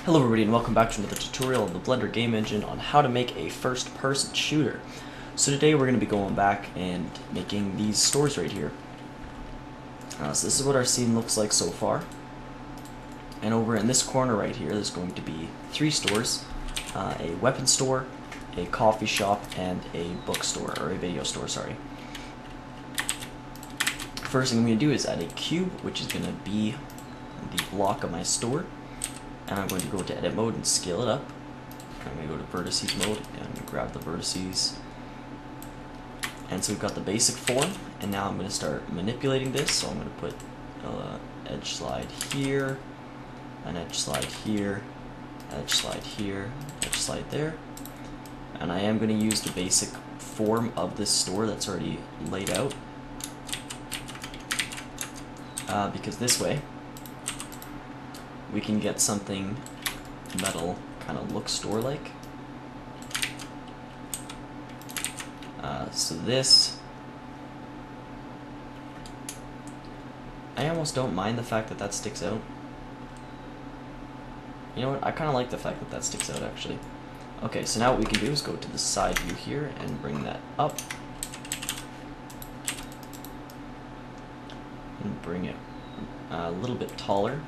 Hello everybody and welcome back to another tutorial of the Blender game engine on how to make a first-person shooter. So today we're going to be going back and making these stores right here. So this is what our scene looks like so far. And over in this corner right here there's going to be three stores. A weapon store, a coffee shop, and a bookstore, or a video store, sorry. First thing I'm going to do is add a cube, which is going to be the block of my store. And I'm going to go to edit mode and scale it up. I'm going to go to vertices mode and grab the vertices. And so we've got the basic form, and now I'm going to start manipulating this. So I'm going to put edge slide here, an edge slide here, edge slide here, edge slide there. And I am going to use the basic form of this store that's already laid out. Because this way we can get something that'll kind of look store-like. So this, I almost don't mind the fact that that sticks out. You know what, I kind of like the fact that that sticks out actually. Okay, so now what we can do is go to the side view here and bring that up. And bring it a little bit taller.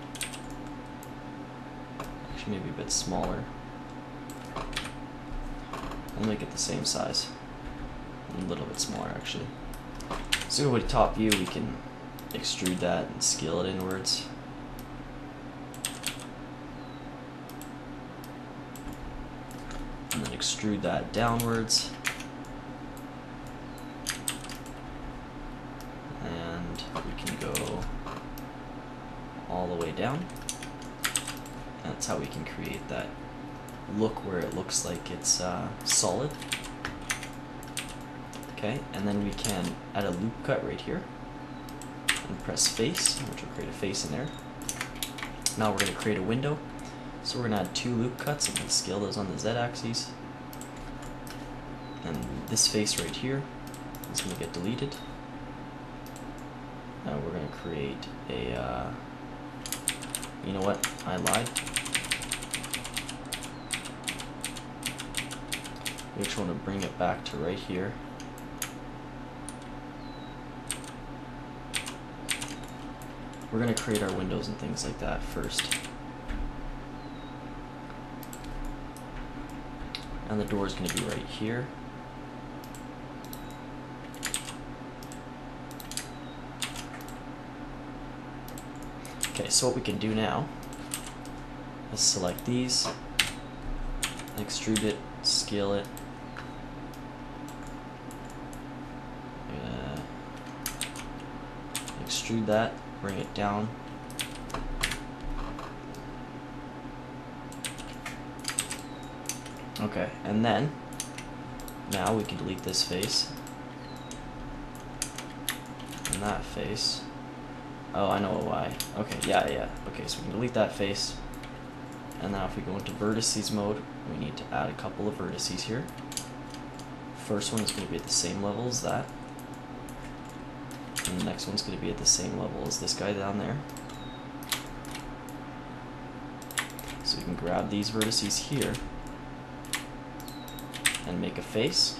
Actually, maybe a bit smaller. I'll make it the same size. A little bit smaller, actually. So with top view, we can extrude that and scale it inwards. And then extrude that downwards. And we can go all the way down. That's how we can create that look where it looks like it's solid. Okay, and then we can add a loop cut right here and press face, which will create a face in there. Now we're going to create a window. So we're going to add two loop cuts and we'll scale those on the z-axis. And this face right here is going to get deleted. Now we're going to create a, you know what, I lied. We just want to bring it back to right here. We're going to create our windows and things like that first. And the door is going to be right here. Okay, so what we can do now is select these, extrude it, scale it. Extrude that, bring it down. Okay, and then now we can delete this face and that face. Oh, I know why. Okay, yeah. Okay, so we can delete that face. And now if we go into vertices mode, we need to add a couple of vertices here. First one is going to be at the same level as that. And the next one's going to be at the same level as this guy down there. So we can grab these vertices here and make a face.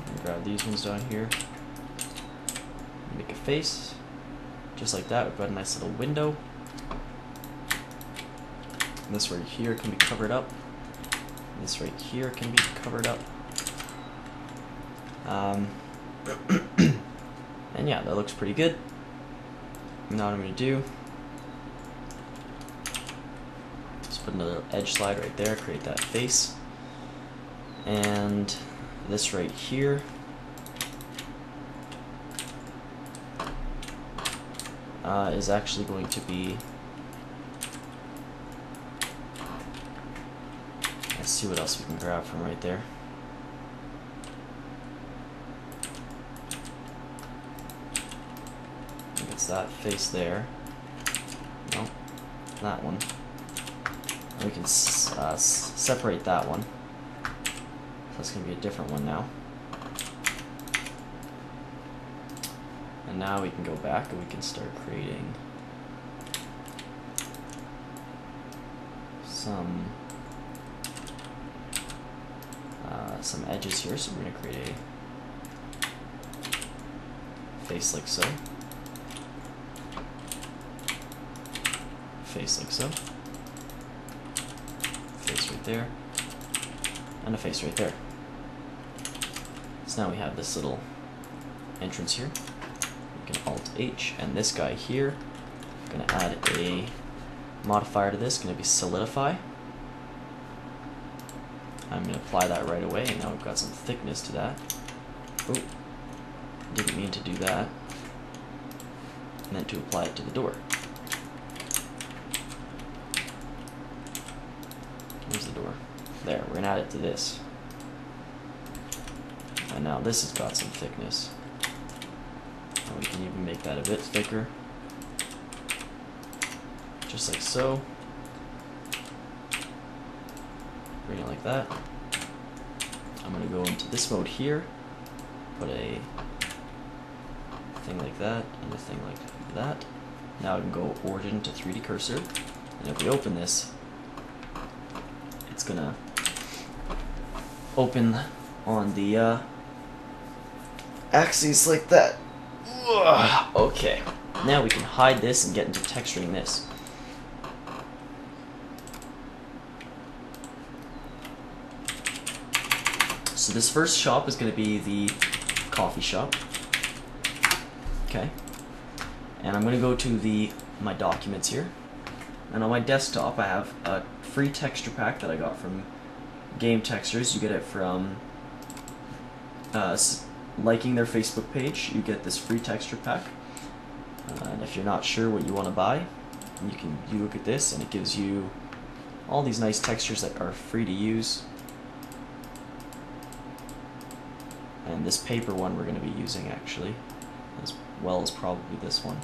And grab these ones down here. Make a face. Just like that, we've got a nice little window. And this right here can be covered up. This right here can be covered up. And yeah, that looks pretty good. Now what I'm going to do is put another edge slide right there, create that face. And this right here is actually going to be, let's see what else we can grab from right there. I think it's that face there. No, that one. And we can separate that one. So that's going to be a different one now. And now we can go back and we can start creating some edges here. So we're going to create a face like so, face like so, face right there, and a face right there. So now we have this little entrance here. We can Alt-H, and this guy here, I'm going to add a modifier to this, going to be solidify. I'm going to apply that right away, and now we've got some thickness to that. Oh, didn't mean to do that. And then to apply it to the door. Where's the door? There, we're going to add it to this. And now this has got some thickness. And we can even make that a bit thicker. Just like so. Bring it like that. I'm going to go into this mode here, put a thing like that, and a thing like that. Now I can go origin to 3D cursor, and if we open this, it's going to open on the axes like that. Ugh. Okay, now we can hide this and get into texturing this. So this first shop is going to be the coffee shop. Okay. And I'm going to go to my documents here. And on my desktop I have a free texture pack that I got from Game Textures. You get it from liking their Facebook page. You get this free texture pack. And if you're not sure what you want to buy, you look at this and it gives you all these nice textures that are free to use. And this paper one we're going to be using actually, as well as probably this one.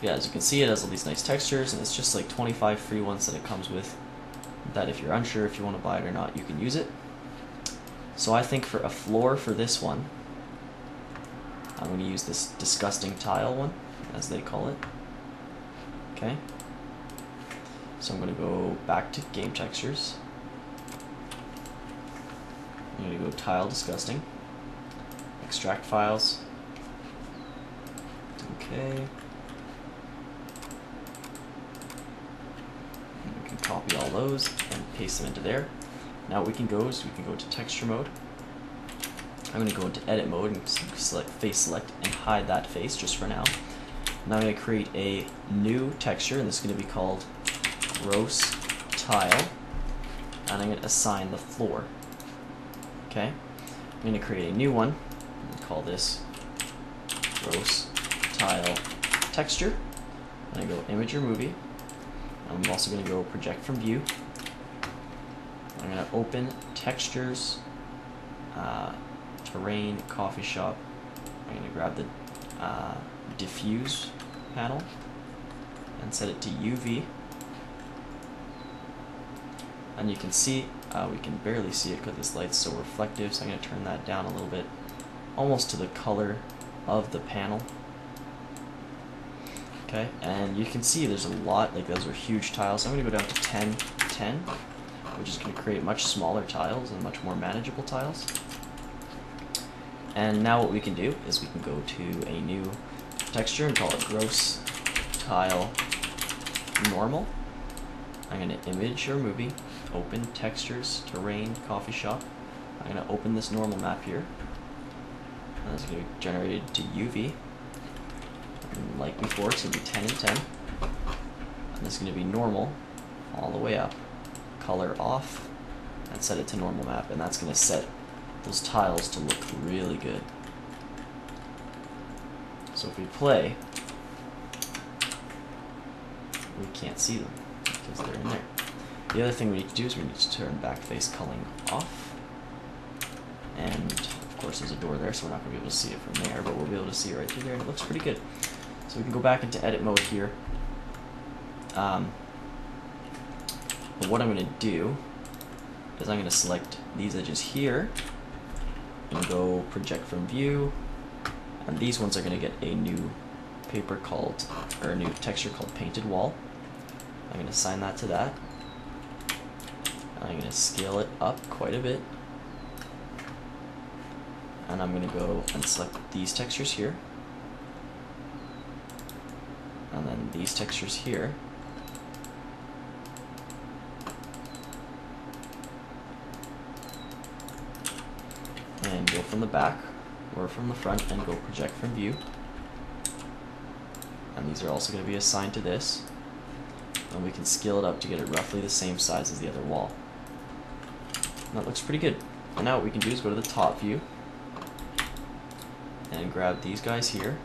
Yeah, as you can see, it has all these nice textures, and it's just like 25 free ones that it comes with, that if you're unsure if you want to buy it or not, you can use it. So I think for a floor for this one, I'm going to use this disgusting tile one, as they call it. Okay. So I'm going to go back to Game Textures. I'm going to go tile disgusting, extract files. Okay. And we can copy all those and paste them into there. Now what we can go is we can go to texture mode. I'm going to go into edit mode and select face select and hide that face just for now. Now I'm going to create a new texture, and this is going to be called gross tile, and I'm going to assign the floor. Okay, I'm going to create a new one and call this gross tile texture. I'm going to go image or movie. I'm also going to go project from view. I'm going to open textures, terrain, coffee shop. I'm going to grab the diffuse panel and set it to UV. And you can see, we can barely see it because this light's so reflective, so I'm going to turn that down a little bit, almost to the color of the panel. Okay, and you can see there's a lot, like those are huge tiles, so I'm going to go down to 10, 10, which is going to create much smaller tiles and much more manageable tiles. And now what we can do is we can go to a new texture and call it gross tile normal. I'm going to image or movie, open textures, terrain, coffee shop. I'm going to open this normal map here. And it's going to be generated to UV. And like before, it's going to be 10 and 10. And this is going to be normal all the way up. Color off, and set it to normal map. And that's going to set those tiles to look really good. So if we play, we can't see them because they're in there. The other thing we need to do is we need to turn backface culling off. And of course there's a door there, so we're not going to be able to see it from there, but we'll be able to see it right through there, and it looks pretty good. So we can go back into edit mode here. But what I'm going to do is I'm going to select these edges here, and go project from view, and these ones are going to get a new paper called, or a new texture called painted wall. I'm going to assign that to that. I'm going to scale it up quite a bit, and I'm going to go and select these textures here, and then these textures here, and go from the back or from the front and go project from view. And these are also going to be assigned to this, and we can scale it up to get it roughly the same size as the other wall. And that looks pretty good. And now what we can do is go to the top view and grab these guys here,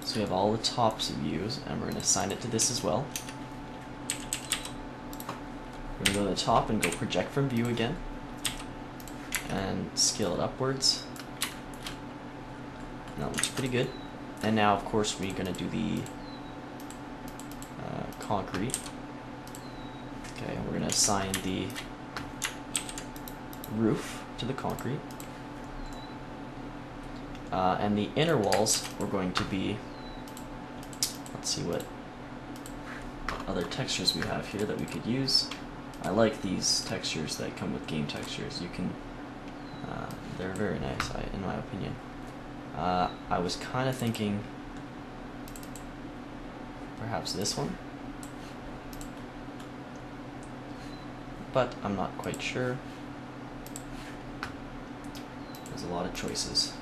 so we have all the tops views, and we're going to assign it to this as well. We're going to go to the top and go project from view again and scale it upwards. And that looks pretty good. And now of course we're going to do the concrete. Okay, and we're going to assign the roof to the concrete. And the inner walls we're going to be, let's see what other textures we have here that we could use. I like these textures that come with game textures. You can, they're very nice, in my opinion. I was kind of thinking perhaps this one, but I'm not quite sure. There's a lot of choices.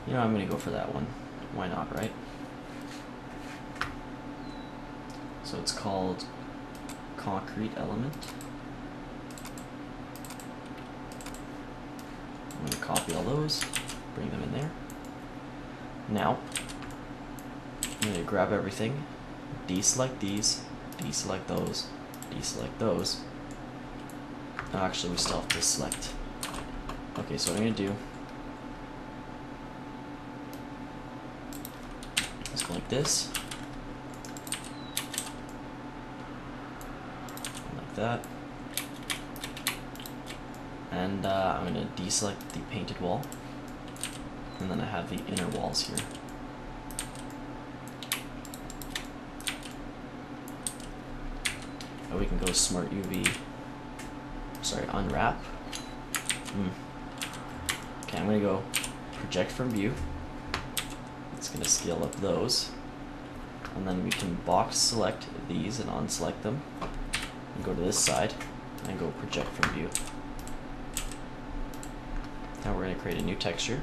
You know, I'm going to go for that one. Why not, right? So it's called concrete element. I'm going to copy all those, bring them in there. Now, I'm going to grab everything, deselect these, deselect those, deselect those. Actually, we still have to select. Okay, so what I'm going to do is go like this, like that, and I'm going to deselect the painted wall, and then I have the inner walls here. Oh, we can go smart UV, sorry, unwrap. Okay, I'm going to go project from view. It's going to scale up those, and then we can box select these and unselect them, and go to this side and go project from view. Now we're going to create a new texture,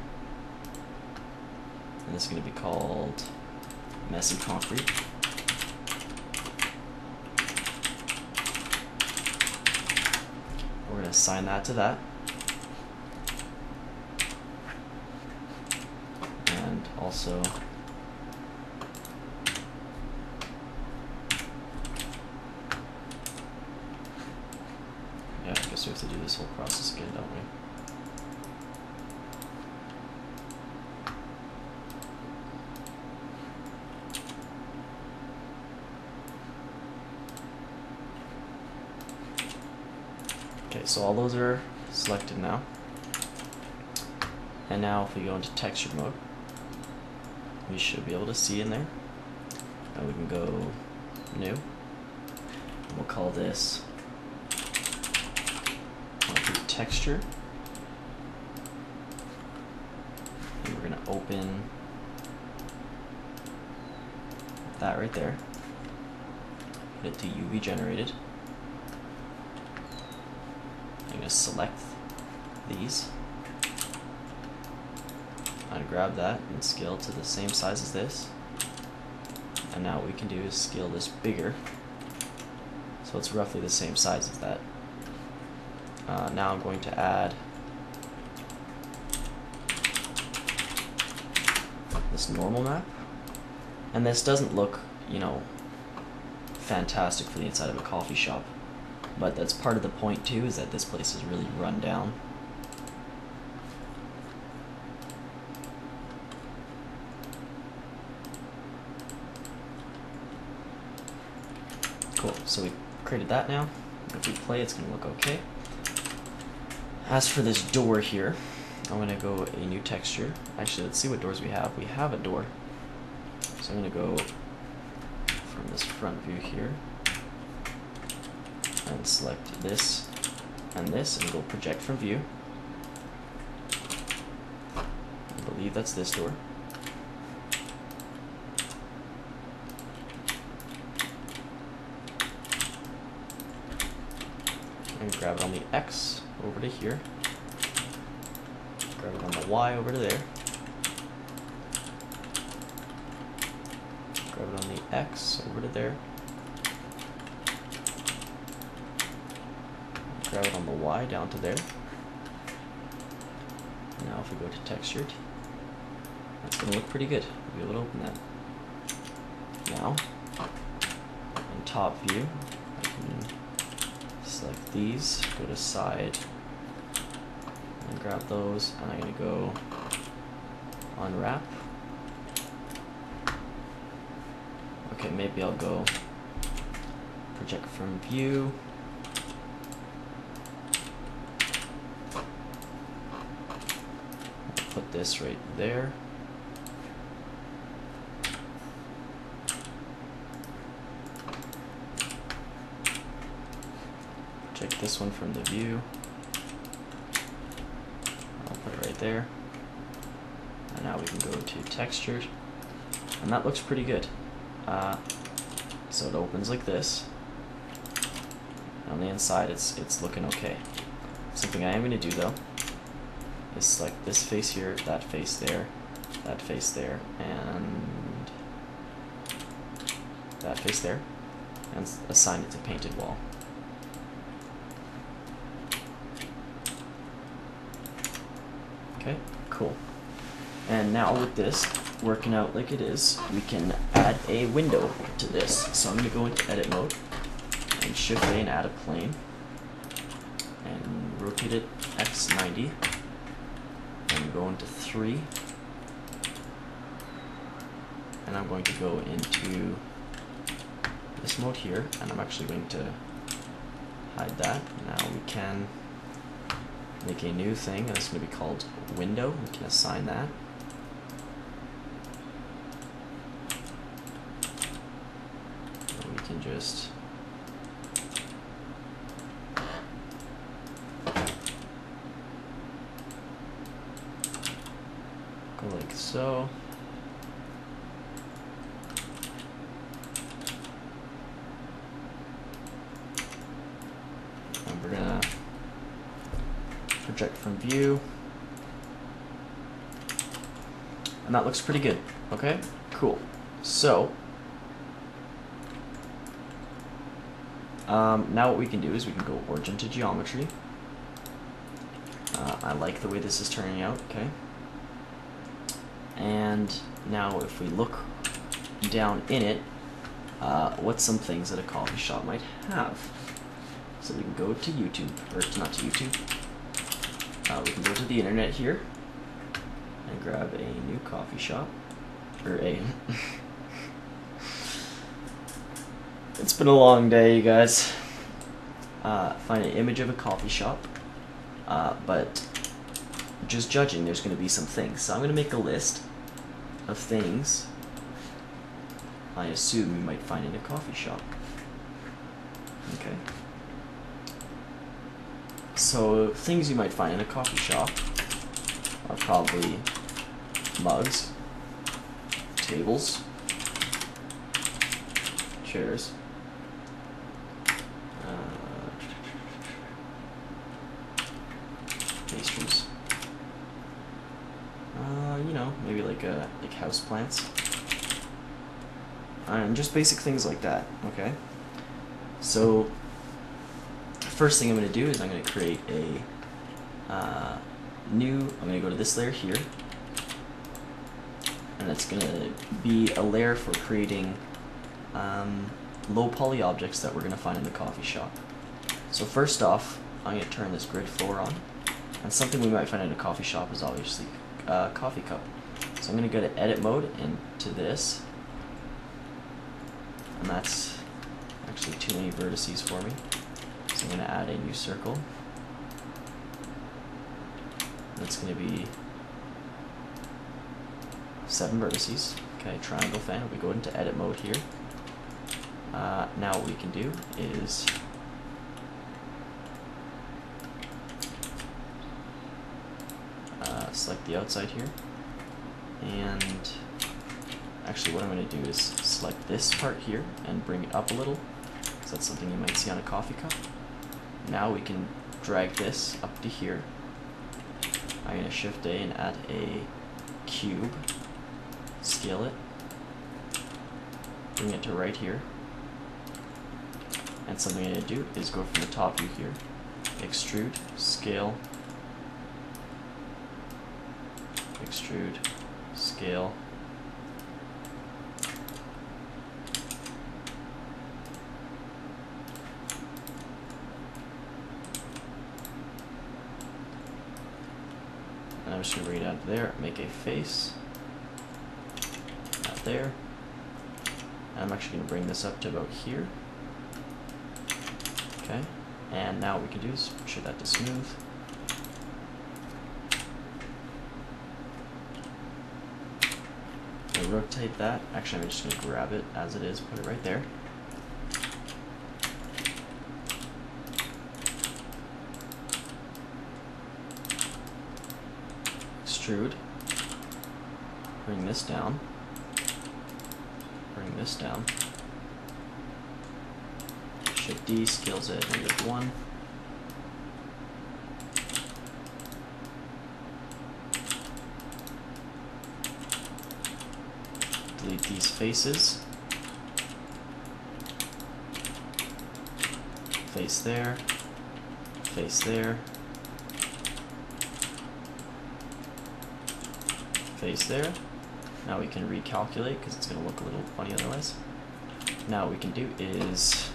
and this is going to be called messy concrete. We're going to assign that to that. Also, yeah, I guess we have to do this whole process again, don't we? Okay, so all those are selected now. And now if we go into texture mode, we should be able to see in there. And we can go new. And we'll call this concrete texture. And we're going to open that right there. Put it to UV generated. I'm going to select these. And grab that and scale to the same size as this. And now what we can do is scale this bigger, so it's roughly the same size as that. Now I'm going to add this normal map, and this doesn't look, you know, fantastic for the inside of a coffee shop, but that's part of the point too, is that this place is really run down. Cool, so we created that now. If we play, it's gonna look okay. As for this door here, I'm gonna go a new texture. Actually, let's see what doors we have. We have a door. So I'm gonna go from this front view here and select this and this and go project from view. I believe that's this door. And grab it on the X over to here. Grab it on the Y over to there. Grab it on the X over to there. Grab it on the Y down to there. Now if we go to textured, that's going to look pretty good. We'll be able to open that. Now, in top view, I can select these, go to side, and grab those, and I'm going to go unwrap. Okay, maybe I'll go project from view. I'll put this right there. Project this one from the view. I'll put it right there. And now we can go to textured. And that looks pretty good. So it opens like this. On the inside, it's looking okay. Something I am going to do though is select this face here, that face there, and that face there, and assign it to painted wall. Okay, cool. And now with this working out like it is, we can add a window to this. So I'm going to go into edit mode and shift A and add a plane and rotate it X 90 and go into 3, and I'm going to go into this mode here, and I'm actually going to hide that. Now we can make a new thing, and it's going to be called window. We can assign that. We can just go like so. And we're gonna project from view. And that looks pretty good. Okay, cool. So now what we can do is we can go origin to geometry. I like the way this is turning out, okay? And now if we look down in it, what's some things that a coffee shop might have? So we can go to YouTube, or not to YouTube. We can go to the internet here and grab a new coffee shop, or a it's been a long day, you guys. Find an image of a coffee shop, but just judging, there's going to be some things. So I'm going to make a list of things I assume you might find in a coffee shop. Okay. So things you might find in a coffee shop are probably mugs, tables, chairs, pastries, you know, maybe like house plants, and just basic things like that. Okay, so first thing I'm going to do is I'm going to create a I'm going to go to this layer here, and it's going to be a layer for creating low poly objects that we're going to find in the coffee shop. So first off, I'm going to turn this grid floor on. And something we might find in a coffee shop is obviously a coffee cup. So I'm going to go to edit mode and to this. And that's actually too many vertices for me. So I'm going to add a new circle. That's going to be 7 vertices. Okay, triangle fan. We go into edit mode here. Now what we can do is select the outside here, and actually what I'm going to do is select this part here and bring it up a little, because that's something you might see on a coffee cup. Now we can drag this up to here. I'm going to shift A and add a cube, scale it, bring it to right here, and something I'm going to do is go from the top view here, extrude, scale, extrude, scale, and I'm just going to bring it out there, make a face, out there, and I'm actually going to bring this up to about here. Okay, and now what we can do is show that to smooth. Rotate that. Actually, I'm just going to grab it as it is, put it right there. Extrude. Bring this down. Bring this down. Shift D scales it -1. Delete these faces. Face there. Face there. Face there. Now we can recalculate because it's going to look a little funny otherwise. Now what we can do is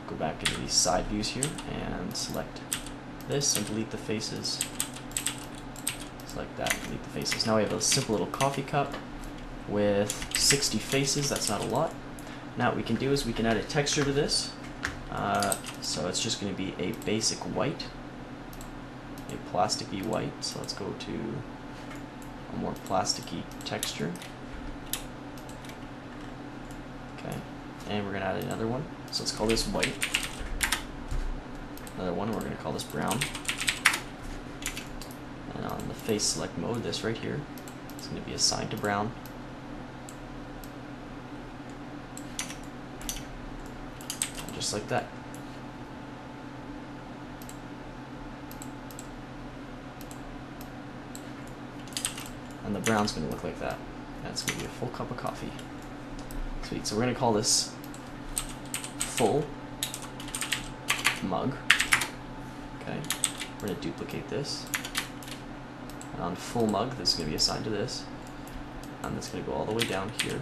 go back into these side views here and select this and delete the faces. Select that and delete the faces. Now we have a simple little coffee cup with 60 faces. That's not a lot. Now what we can do is we can add a texture to this. So it's just going to be a basic white, a plasticky white. So let's go to a more plasticky texture. Okay, and we're going to add another one. So let's call this white. Another one, we're going to call this brown. And on the face select mode, this right here, it's going to be assigned to brown. And just like that. And the brown's going to look like that. That's going to be a full cup of coffee. Sweet. So we're going to call this full mug. Okay. We're going to duplicate this. And on full mug, this is going to be assigned to this. And that's going to go all the way down here.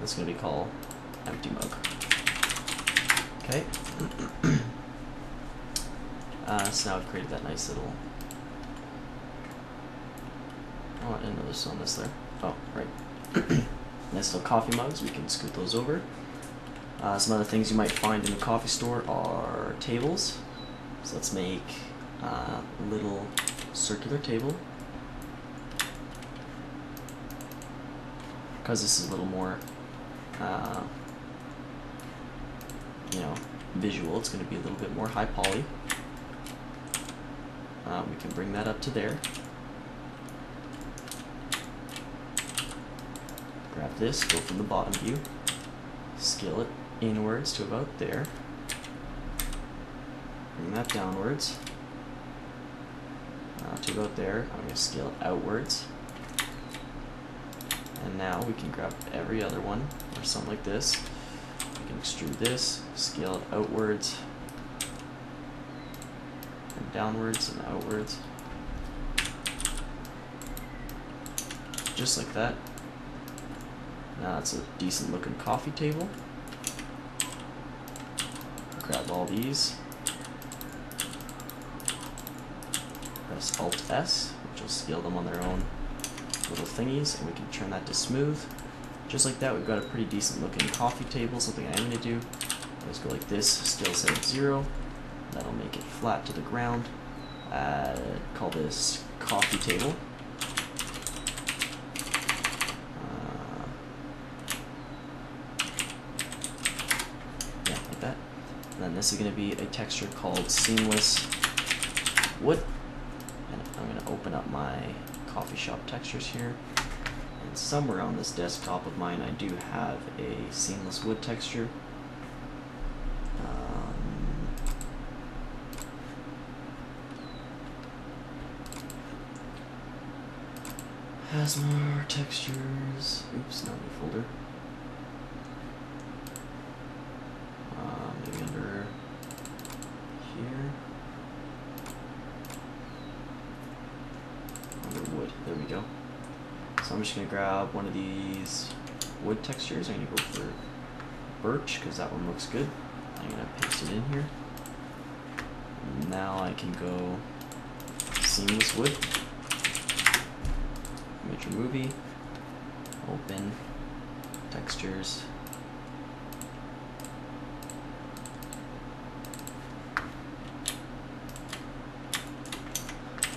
That's going to be called empty mug. Okay. So now I've created that nice little. Oh, I didn't know this on this there. Oh, right. Nice little coffee mugs. We can scoot those over. Some other things you might find in a coffee store are tables. So let's make a little circular table. Because this is a little more, visual, it's going to be a little bit more high poly. We can bring that up to there. Grab this, go from the bottom view, scale it inwards to about there. Bring that downwards to about there. I'm going to scale it outwards. And now we can grab every other one, or something like this. We can extrude this, scale it outwards, and downwards and outwards. Just like that. Now that's a decent looking coffee table. Grab all these. Press Alt S, which will scale them on their own little thingies, and we can turn that to smooth. Just like that, we've got a pretty decent looking coffee table. Something I'm going to do is go like this, scale set at 0. That'll make it flat to the ground. Call this coffee table. Yeah, like that. And then this is going to be a texture called Seamless Wood. And I'm going to open up my coffee shop textures here. And somewhere on this desktop of mine, I do have a Seamless Wood texture. Has more textures. Oops, not new folder. Maybe under here. Under wood. There we go. So I'm just gonna grab one of these wood textures. I'm gonna go for birch because that one looks good. I'm gonna paste it in here. And now I can go seamless wood. Major movie, open, textures,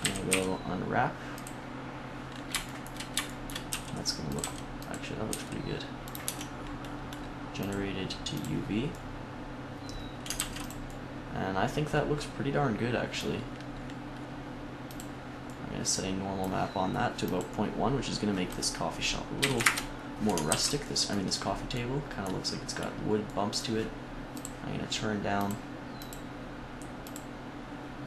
I'm gonna go unwrap. That's gonna look, actually that looks pretty good. Generated to UV. And I think that looks pretty darn good actually. I'm going to set a normal map on that to about 0.1, which is going to make this coffee shop a little more rustic. This coffee table kind of looks like it's got wood bumps to it. I'm going to turn down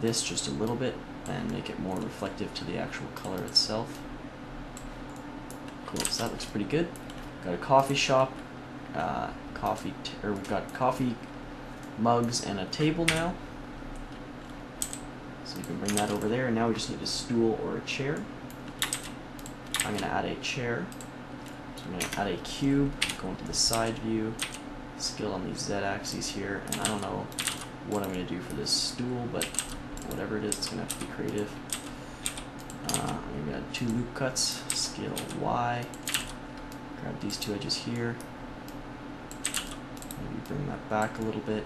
this just a little bit and make it more reflective to the actual color itself. Cool, so that looks pretty good. Got a coffee shop, we've got coffee mugs and a table now. So we can bring that over there, and now we just need a stool or a chair. I'm going to add a chair. So I'm going to add a cube, go into the side view, scale on these Z-axes here, and I don't know what I'm going to do for this stool, but whatever it is, it's going to have to be creative. I'm going to add 2 loop cuts, scale Y, grab these 2 edges here, maybe bring that back a little bit.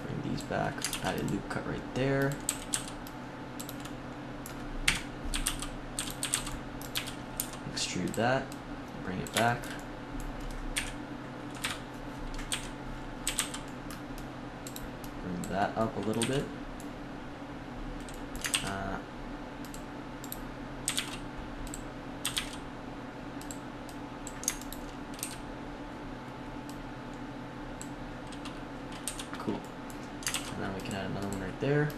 Bring these back, add a loop cut right there. Extrude that, bring it back. Bring that up a little bit. Cool. And then we can add another one right there.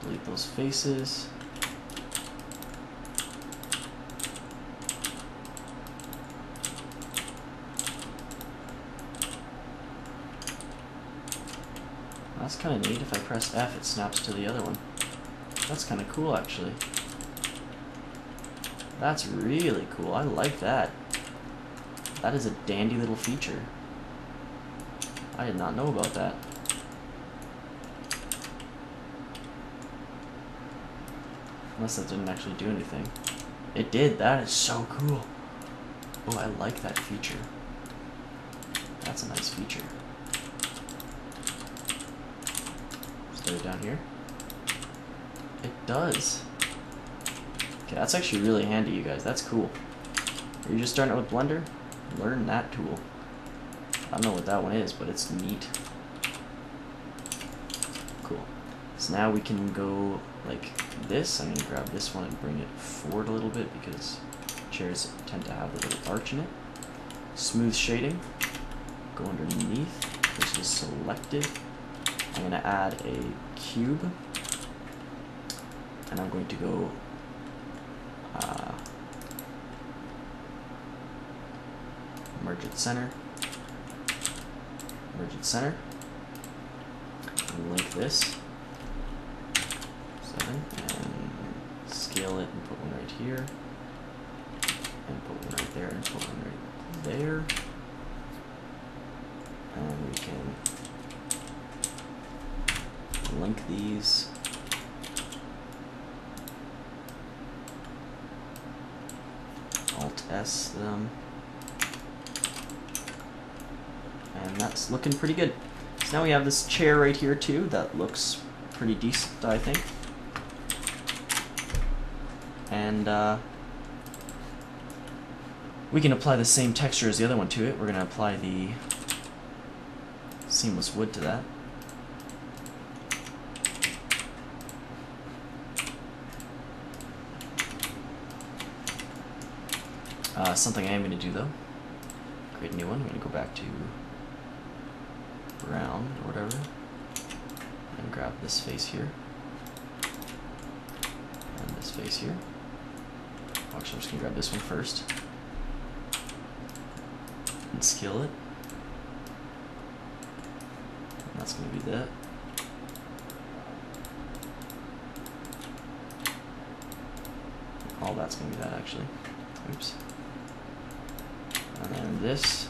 Delete those faces. That's kind of neat. If I press F, it snaps to the other one. That's kind of cool, actually. That's really cool. I like that. That is a dandy little feature. I did not know about that. Unless that didn't actually do anything. It did. That is so cool. Oh, I like that feature. That's a nice feature. Let's it down here. It does. Okay, that's actually really handy, you guys. That's cool. Are you just starting out with Blender? Learn that tool. I don't know what that one is, but it's neat. Cool. So now we can go like this. I'm going to grab this one and bring it forward a little bit because chairs tend to have a little arch in it. Smooth shading. Go underneath. This is selected. I'm going to add a cube. And I'm going to go merge at center. Merge at center. And link this. something and scale it and put one right here, and put one right there, and put one right there. And we can link these. Alt S them. And that's looking pretty good. So now we have this chair right here too that looks pretty decent, I think. And we can apply the same texture as the other one to it. We're going to apply the seamless wood to that. Something I am going to do though, create a new one. I'm going to go back to round or whatever and grab this face here and this face here. Actually, I'm just going to grab this one first and scale it. And that's going to be that. All that's going to be that actually. Oops. And then this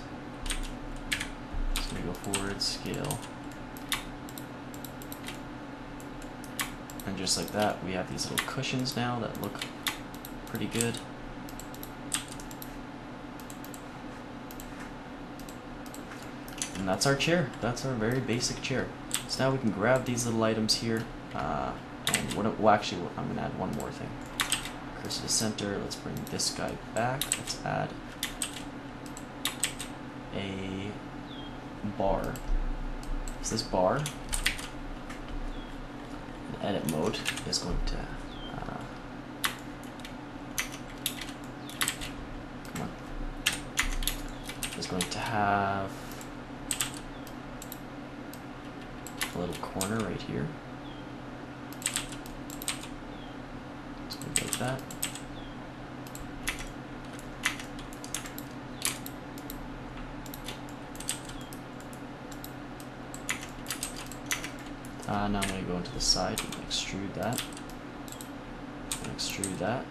is going to go forward, scale. And just like that, we have these little cushions now that look pretty good. And that's our chair. That's our very basic chair. So now we can grab these little items here. And well, actually, I'm going to add one more thing. Cursor to center. Let's bring this guy back. Let's add a bar. So this bar in edit mode is going to come on, is going to have a little corner right here. It's going to be like that. Now I'm going to go into the side and extrude that. And extrude that.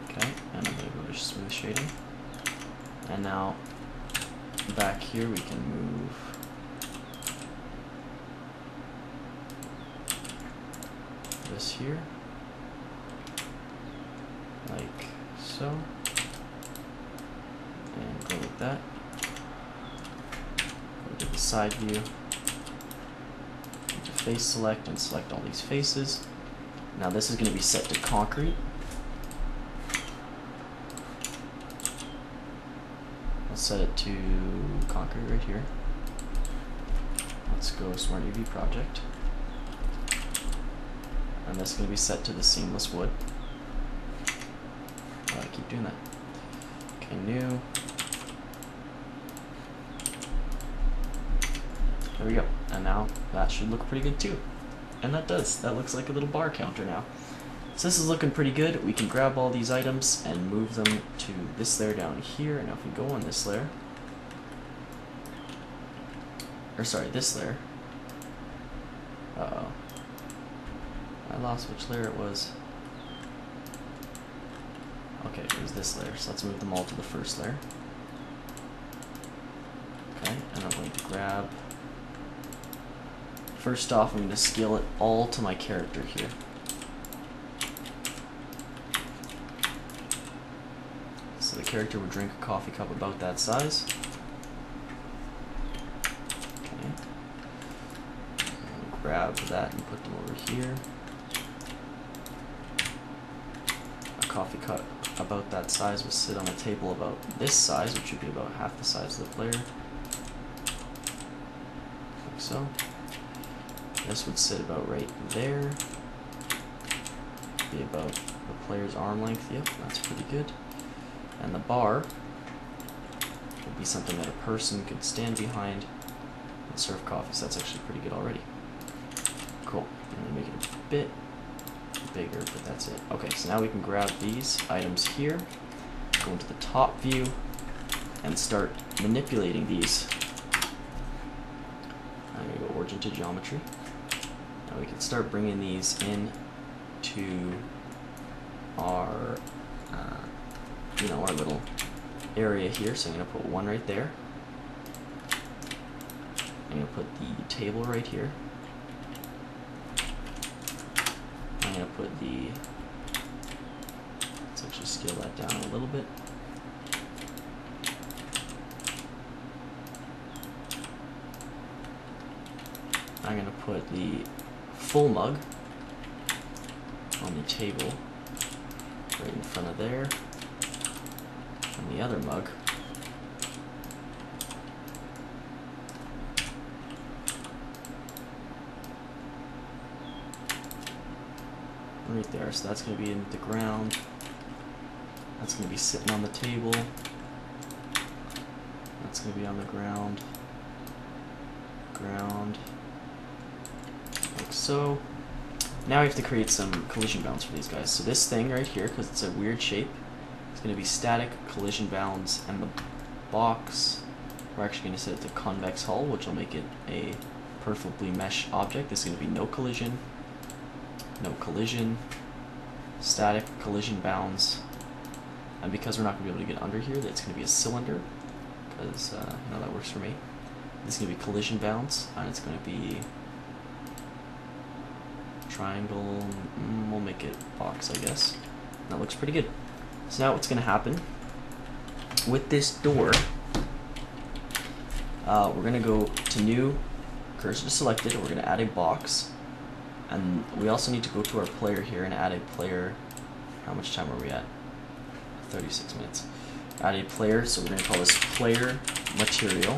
Okay, and I'm going to go to smooth shading. And now back here we can move this here, like so, and go like that. Go to the side view. Face select and select all these faces. Now this is going to be set to concrete. I'll set it to concrete right here. Let's go Smart UV project. And this is going to be set to the seamless wood. Oh, I keep doing that. Okay, new. There we go. And now that should look pretty good too. And that does. That looks like a little bar counter now. So this is looking pretty good. We can grab all these items and move them to this layer down here. And now if we go on this layer, or sorry, this layer. Uh-oh. I lost which layer it was. Okay, it was this layer. So let's move them all to the first layer. Okay, and I'm going to grab... First off, I'm going to scale it all to my character here. So the character would drink a coffee cup about that size. Okay. And grab that and put them over here. A coffee cup about that size would sit on a table about this size, which would be about half the size of the player. Like so. This would sit about right there. Be about the player's arm length. Yep, that's pretty good. And the bar would be something that a person could stand behind and serve coffee. So that's actually pretty good already. Cool. I'm gonna make it a bit bigger, but that's it. Okay, so now we can grab these items here, go into the top view, and start manipulating these. I'm gonna go origin to geometry. Now we can start bringing these in to our, our little area here. So I'm going to put one right there. I'm going to put the table right here. I'm going to put the, let's actually scale that down a little bit. I'm going to put the full mug on the table right in front of there, and the other mug right there. So that's going to be in the ground. That's going to be sitting on the table. That's going to be on the ground. Like so. Now we have to create some collision bounds for these guys. So this thing right here, because it's a weird shape, it's going to be static collision bounds, and the box, we're actually going to set it to convex hull, which will make it a perfectly mesh object. This is going to be no collision, static collision bounds, and because we're not going to be able to get under here, that's going to be a cylinder, because that works for me. This is going to be collision bounds, and it's going to be triangle. We'll make it box, I guess. That looks pretty good. So now what's going to happen with this door, we're going to go to new, cursor selected, we're going to add a box, and we also need to go to our player here and add a player. How much time are we at? 36 minutes. Add a player, so we're going to call this player material.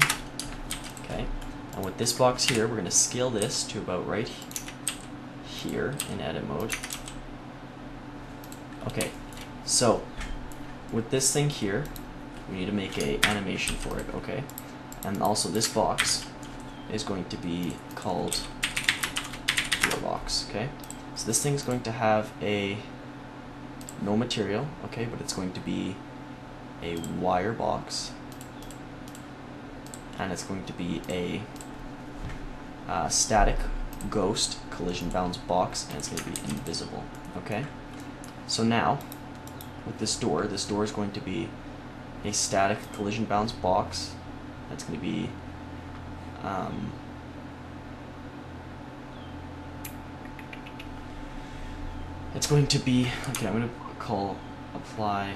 Okay, and with this box here, we're going to scale this to about right here in edit mode. Okay, so with this thing here, we need to make a animation for it, okay? And also this box is going to be called your box, okay? So this thing's going to have a no material, okay, but it's going to be a wire box, and it's going to be a static ghost collision bounds box, and it's going to be invisible, okay? So now with this door is going to be a static collision bounds box. That's going to be it's going to be, okay, I'm going to call apply,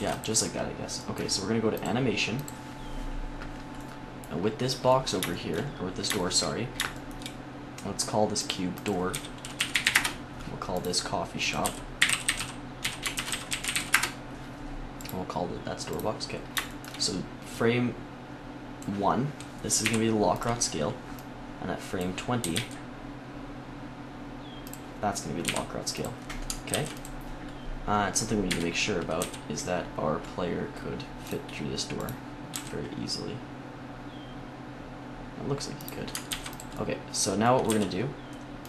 yeah, just like that, I guess. Okay, so we're going to go to animation, and with this box over here, or with this door, sorry, let's call this cube door. We'll call this coffee shop. We'll call it, that's door box, okay. So frame 1, this is going to be the lock rod scale, and at frame 20, that's going to be the lock rod scale, okay. It's something we need to make sure about is that our player could fit through this door very easily. It looks like he could. Okay, so now what we're going to do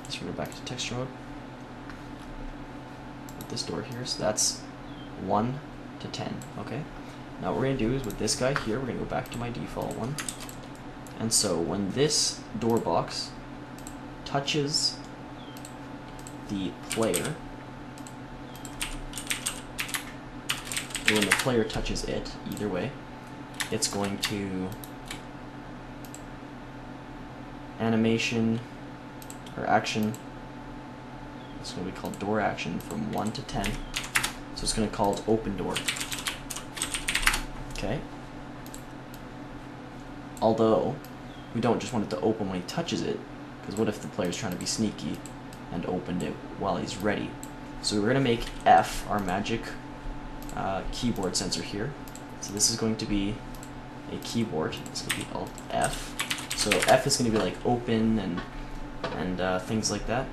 is we're going to go back to texture mode with this door here. So that's 1 to 10, okay? Now what we're going to do is with this guy here, we're going to go back to my default one. And so when this door box touches the player, or when the player touches it, either way, it's going to animation or action. It's going to be called door action from 1 to 10. So it's going to call it open door. Okay. Although we don't just want it to open when he touches it, because what if the player's trying to be sneaky and opened it while he's ready? So we're going to make F our magic keyboard sensor here. So this is going to be a keyboard. It's going to be Alt F. So F is going to be like open and things like that.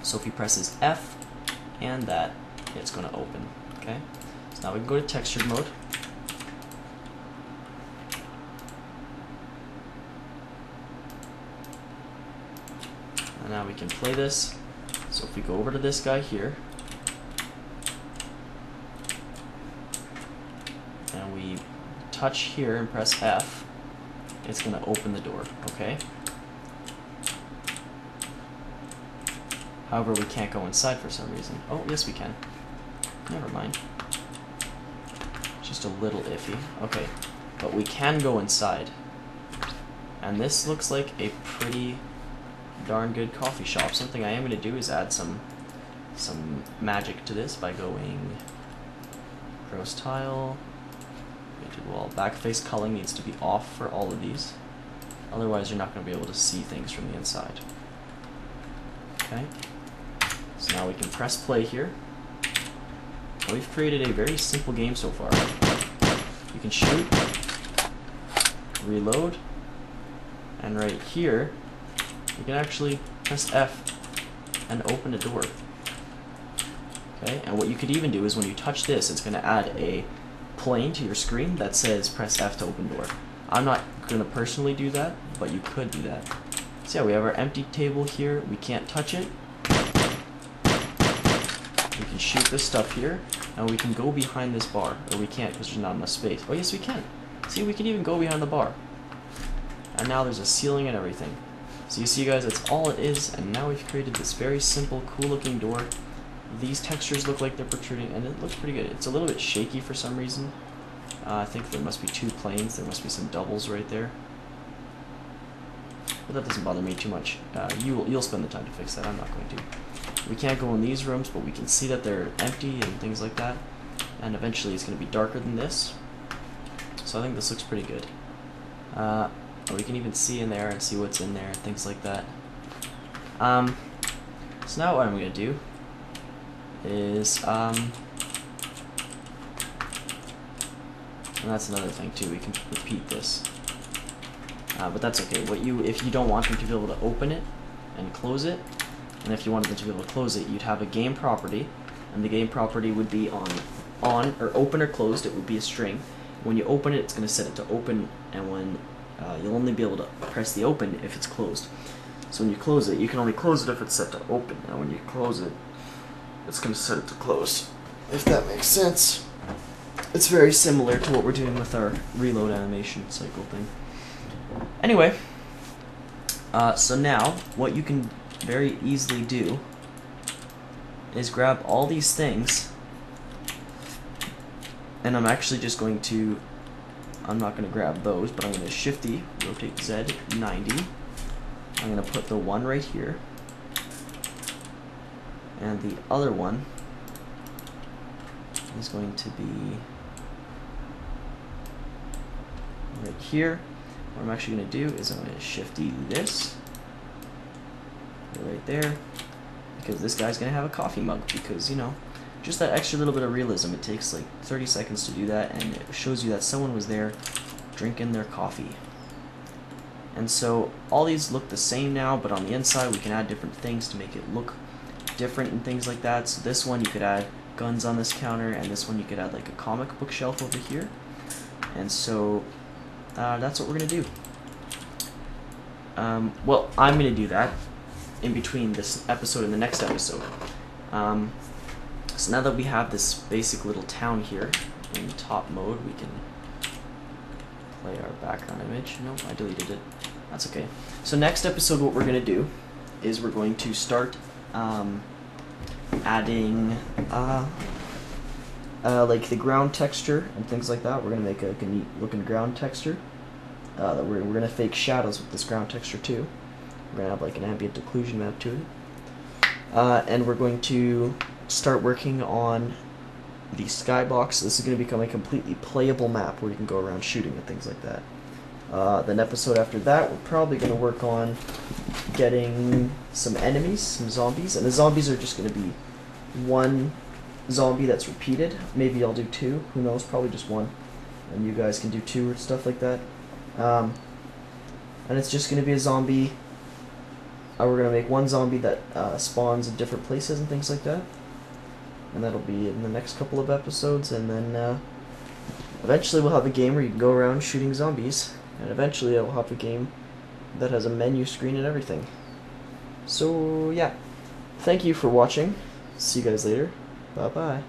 So if he presses F and that, it's going to open. Okay. So now we can go to textured mode. And now we can play this. So if we go over to this guy here, and we touch here and press F, it's going to open the door, okay? However, we can't go inside for some reason. Oh, yes we can. Never mind. Just a little iffy. Okay, but we can go inside. And this looks like a pretty darn good coffee shop. Something I am going to do is add some magic to this by going gross tile, painted wall. Backface culling needs to be off for all of these. Otherwise you're not going to be able to see things from the inside. Okay, so now we can press play here. We've created a very simple game so far. You can shoot, reload, and right here you can actually press F and open a door. Okay, and what you could even do is when you touch this, it's going to add a plane to your screen that says press F to open door. I'm not going to personally do that, but you could do that. So yeah, we have our empty table here. We can't touch it. We can shoot this stuff here, and we can go behind this bar. Or we can't because there's not enough space. Oh yes, we can. See, we can even go behind the bar. And now there's a ceiling and everything. So you see guys, that's all it is, and now we've created this very simple, cool looking door. These textures look like they're protruding, and it looks pretty good. It's a little bit shaky for some reason. I think there must be two planes. There must be some doubles right there. But that doesn't bother me too much. You'll spend the time to fix that. I'm not going to. We can't go in these rooms, but we can see that they're empty and things like that. And eventually it's going to be darker than this. So I think this looks pretty good. We can even see in there and see what's in there and things like that. So now what I'm going to do is, and that's another thing too, we can repeat this. But that's okay. If you don't want them to be able to open it and close it, and if you wanted them to be able to close it, you'd have a game property, and the game property would be on or open or closed. It would be a string. When you open it, it's going to set it to open, and when you'll only be able to press the open if it's closed. So when you close it, you can only close it if it's set to open. Now when you close it, it's going to set it to close. If that makes sense. It's very similar to what we're doing with our reload animation cycle thing. Anyway, so now what you can very easily do is grab all these things, and I'm actually just going to, I'm not going to grab those, but I'm going to Shift-D, rotate Z 90. I'm going to put the one right here, and the other one is going to be right here. What I'm actually going to do is I'm going to Shift-D this right there, because this guy's going to have a coffee mug, because, you know, just that extra little bit of realism. It takes like 30 seconds to do that, and it shows you that someone was there drinking their coffee. And so all these look the same now, but on the inside we can add different things to make it look different and things like that. So this one you could add guns on this counter, and this one you could add like a comic book shelf over here. And so that's what we're going to do. Well, I'm going to do that in between this episode and the next episode. So now that we have this basic little town here in top mode, we can play our background image. Nope, I deleted it. That's okay. So next episode what we're going to do is we're going to start adding like the ground texture and things like that. We're going to make a neat looking ground texture. We're going to fake shadows with this ground texture too. We're going to have like an ambient occlusion map to it. And we're going to start working on the skybox. This is going to become a completely playable map where you can go around shooting and things like that. Then episode after that, we're probably going to work on getting some enemies, some zombies, and the zombies are just going to be one zombie that's repeated. Maybe I'll do two, who knows, probably just one, and you guys can do two or stuff like that. And it's just going to be a zombie. We're going to make one zombie that spawns in different places and things like that. And that'll be in the next couple of episodes, and then eventually we'll have a game where you can go around shooting zombies, and eventually I'll have a game that has a menu screen and everything. So yeah, thank you for watching. See you guys later. Bye bye.